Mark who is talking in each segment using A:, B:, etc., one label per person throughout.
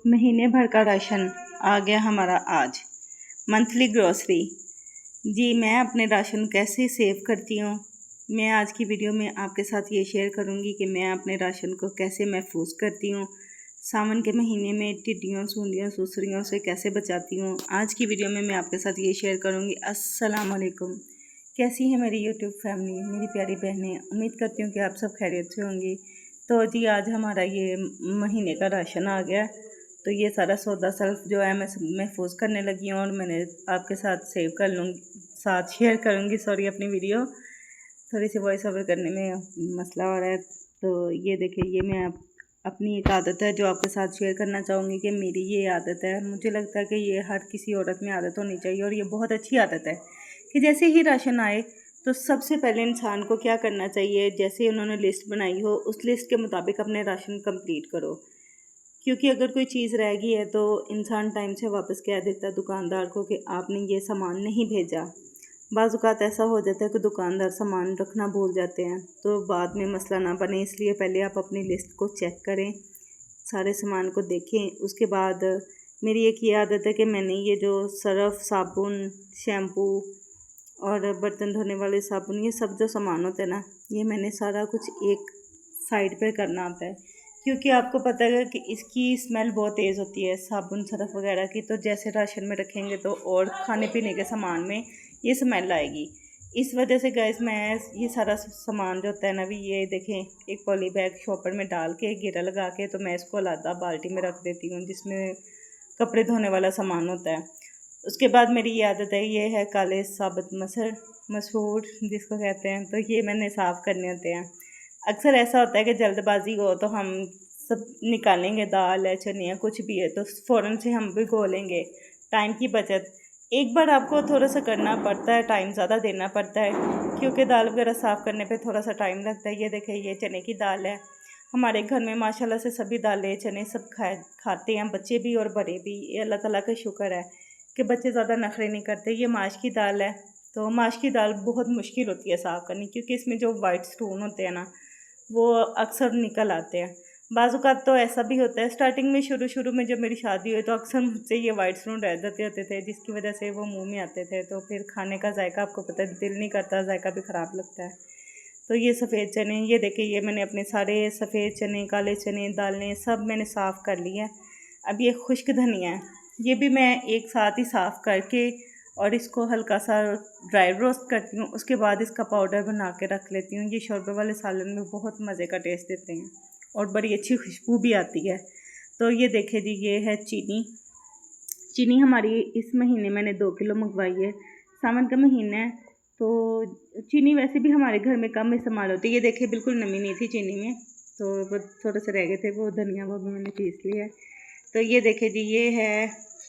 A: महीने भर का राशन आ गया हमारा आज। Monthly grocery. जी मैं अपने राशन कैसे सेव करती हूँ, मैं आज की वीडियो में आपके साथ ये शेयर करूँगी कि मैं अपने राशन को कैसे महफूज करती हूँ। सावन के महीने में टिड्डियों, सूंडियों, सुसरियों से कैसे बचाती हूँ, आज की वीडियो में मैं आपके साथ ये शेयर करूँगी। अस्सलाम वालेकुम, कैसी है मेरी यूट्यूब फैमिली, मेरी प्यारी बहनें। उम्मीद करती हूँ कि आप सब खैरियत से होंगी। तो जी आज हमारा ये महीने का राशन आ गया, तो ये सारा सौदा सेल्फ जो है मैं महफूज करने लगी हूँ और मैंने आपके साथ सेव कर लूँगी, साथ शेयर करूँगी। सॉरी, अपनी वीडियो थोड़ी सी वॉइस ओवर करने में मसला हो रहा है। तो ये देखिए, ये मैं अपनी एक आदत है जो आपके साथ शेयर करना चाहूँगी कि मेरी ये आदत है। मुझे लगता है कि ये हर किसी औरत में आदत होनी चाहिए और ये बहुत अच्छी आदत है कि जैसे ही राशन आए तो सबसे पहले इंसान को क्या करना चाहिए, जैसे उन्होंने लिस्ट बनाई हो उस लिस्ट के मुताबिक अपने राशन कंप्लीट करो। क्योंकि अगर कोई चीज़ रह गई है तो इंसान टाइम से वापस कह देता है दुकानदार को कि आपने ये सामान नहीं भेजा। बाज़ औक़ात ऐसा हो जाता है कि दुकानदार सामान रखना भूल जाते हैं, तो बाद में मसला ना बने, इसलिए पहले आप अपनी लिस्ट को चेक करें, सारे सामान को देखें। उसके बाद मेरी एक ये आदत है कि मैंने ये जो सर्फ़, साबुन, शैम्पू और बर्तन धोने वाले साबुन, ये सब जो सामान होते हैं ना, ये मैंने सारा कुछ एक साइड पे करना आता है। क्योंकि आपको पता है कि इसकी स्मेल बहुत तेज़ होती है साबुन, सर्फ वगैरह की, तो जैसे राशन में रखेंगे तो और खाने पीने के सामान में ये स्मेल आएगी। इस वजह से गैस मैं ये सारा सामान जो होता है ना, भी ये देखें एक पॉली बैग शॉपर में डाल के घेरा लगा के, तो मैं इसको अलग बाल्टी में रख देती हूँ जिसमें कपड़े धोने वाला सामान होता है। उसके बाद मेरी ये आदत है, ये है काले साबुत मसूर जिसको कहते हैं, तो ये मैंने साफ़ करने होते हैं। अक्सर ऐसा होता है कि जल्दबाजी हो तो हम सब निकालेंगे, दाल है, चने है, कुछ भी है, तो फ़ौरन से हम भिगो लेंगे। टाइम की बचत एक बार आपको थोड़ा सा करना पड़ता है, टाइम ज़्यादा देना पड़ता है क्योंकि दाल वगैरह साफ़ करने पे थोड़ा सा टाइम लगता है। ये देखिए, ये चने की दाल है। हमारे घर में माशाल्लाह से सभी दालें, चने सब खाते हैं, बच्चे भी और बड़े भी। ये अल्लाह ताला का शुक्र है कि बच्चे ज़्यादा नखरे नहीं करते। ये माश की दाल है, तो माश की दाल बहुत मुश्किल होती है साफ़ करनी, क्योंकि इसमें जो वाइट स्टोन होते हैं ना, वो अक्सर निकल आते हैं। बाज़ औक़ात तो ऐसा भी होता है, स्टार्टिंग में शुरू में जब मेरी शादी हुई तो अक्सर मुझसे ये वाइट स्टोन रह जाते होते थे, जिसकी वजह से वो मुंह में आते थे, तो फिर खाने का जायका आपको पता है दिल नहीं करता, जायका भी ख़राब लगता है। तो ये सफ़ेद चने, ये देखिए, ये मैंने अपने सारे सफ़ेद चने, काले चने, दालें सब मैंने साफ़ कर लिया है। अब ये खुश्क धनिया है, ये भी मैं एक साथ ही साफ़ करके और इसको हल्का सा ड्राई रोस्ट करती हूँ। उसके बाद इसका पाउडर बना के रख लेती हूँ। ये शोरबे वाले सालन में बहुत मज़े का टेस्ट देते हैं और बड़ी अच्छी खुशबू भी आती है। तो ये देखिए जी, ये है चीनी हमारी इस महीने मैंने 2 किलो मंगवाई है। सावन का महीना है तो चीनी वैसे भी हमारे घर में कम इस्तेमाल होती है। ये देखिए, बिल्कुल नमी नहीं थी चीनी में, तो वो थोड़े से रह गए थे, वो धनिया वो भी मैंने पीस लिया है। तो ये देखिए जी, ये है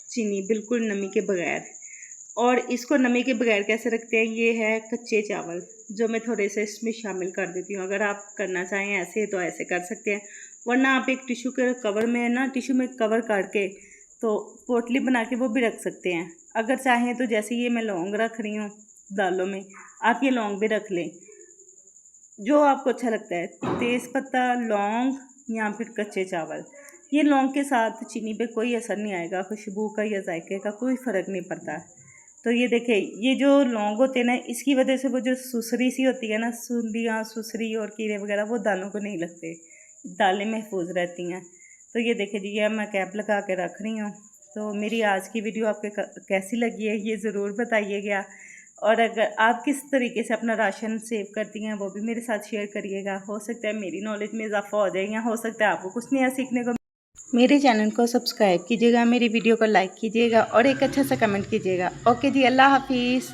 A: चीनी बिल्कुल नमी के बगैर। और इसको नमी के बगैर कैसे रखते हैं, ये है कच्चे चावल जो मैं थोड़े से इसमें शामिल कर देती हूँ। अगर आप करना चाहें ऐसे तो ऐसे कर सकते हैं, वरना आप एक टिश्यू के कवर में ना, टिश्यू में कवर करके तो पोटली बना के वो भी रख सकते हैं। अगर चाहें तो जैसे ये मैं लौंग रख रही हूँ दालों में, आप ये लौंग भी रख लें, जो आपको अच्छा लगता है, तेज़पत्ता, लौंग या फिर कच्चे चावल। ये लौंग के साथ चीनी पे कोई असर नहीं आएगा, खुशबू का या जायके का कोई फ़र्क नहीं पड़ता। तो ये देखिए, ये जो लौंग होते हैं ना, इसकी वजह से वो जो सुसरी सी होती है ना, सुंडियाँ, सुसरी और कीड़े वगैरह, वो दालों को नहीं लगते, दालें महफूज रहती हैं। तो ये देखिए जी, ये मैं कैप लगा के रख रही हूँ। तो मेरी आज की वीडियो आपके कैसी लगी है ये ज़रूर बताइएगा, और अगर आप किस तरीके से अपना राशन सेव करती हैं वो भी मेरे साथ शेयर करिएगा। हो सकता है मेरी नॉलेज में इजाफा हो जाए, या हो सकता है आपको कुछ नया सीखने को। मेरे चैनल को सब्सक्राइब कीजिएगा, मेरी वीडियो को लाइक कीजिएगा और एक अच्छा सा कमेंट कीजिएगा। ओके जी, अल्लाह हाफिज़।